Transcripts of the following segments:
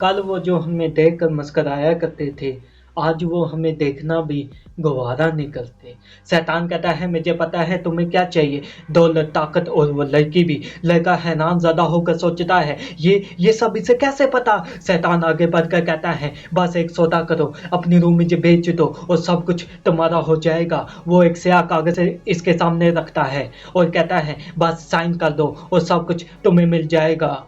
कल वो जो हमें देखकर मुस्कुराया करते थे, आज वो हमें देखना भी गवारा नहीं करते। शैतान कहता है मुझे पता है तुम्हें क्या चाहिए, दौलत, ताकत और वो लड़की भी। लड़का हैरानज़दा होकर सोचता है ये सब इसे कैसे पता? शैतान आगे बढ़कर कहता है बस एक सौदा करो, अपनी रूह मुझे बेच दो और सब कुछ तुम्हारा हो जाएगा। वो एक स्याह कागज़ इसके सामने रखता है और कहता है बस साइन कर दो और सब कुछ तुम्हें मिल जाएगा।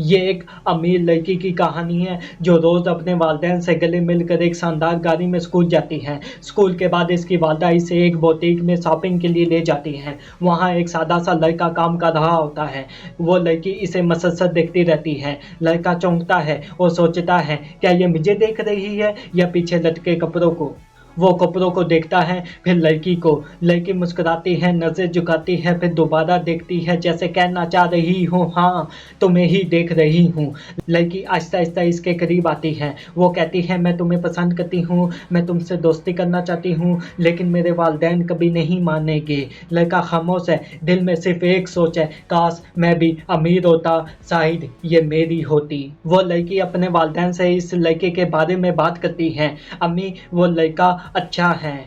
ये एक अमीर लड़की की कहानी है जो रोज़ अपने वालिदैन से गले मिलकर एक शानदार गाड़ी में स्कूल जाती है। स्कूल के बाद इसकी वालिदा इसे एक बुटीक में शॉपिंग के लिए ले जाती हैं। वहाँ एक सादा सा लड़का काम कर रहा होता है। वो लड़की इसे मसलसल देखती रहती है। लड़का चौंकता है और सोचता है क्या ये मुझे देख रही है या पीछे लटके कपड़ों को। वो कपड़ों को देखता है, फिर लड़की को। लड़की मुस्कुराती है, नज़र झुकाती है, फिर दोबारा देखती है जैसे कहना चाह रही हूँ हाँ तुम्हें ही देख रही हूँ। लड़की आहिस्ता आहिस्ता इसके करीब आती है। वो कहती है मैं तुम्हें पसंद करती हूँ, मैं तुमसे दोस्ती करना चाहती हूँ, लेकिन मेरे वालिदैन कभी नहीं मानेंगे। लड़का खामोश है, दिल में सिर्फ एक सोच है काश मैं भी अमीर होता, शायद ये मेरी होती। वो लड़की अपने वालिदैन से इस लड़के के बारे में बात करती है। अम्मी वो लड़का अच्छा है।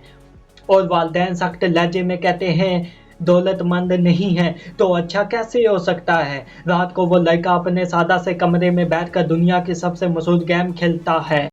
और वालिदैन सख्त लहजे में कहते हैं दौलतमंद नहीं है तो अच्छा कैसे हो सकता है। रात को वो लड़का अपने सादा से कमरे में बैठकर दुनिया की सबसे मशहूर गेम खेलता है।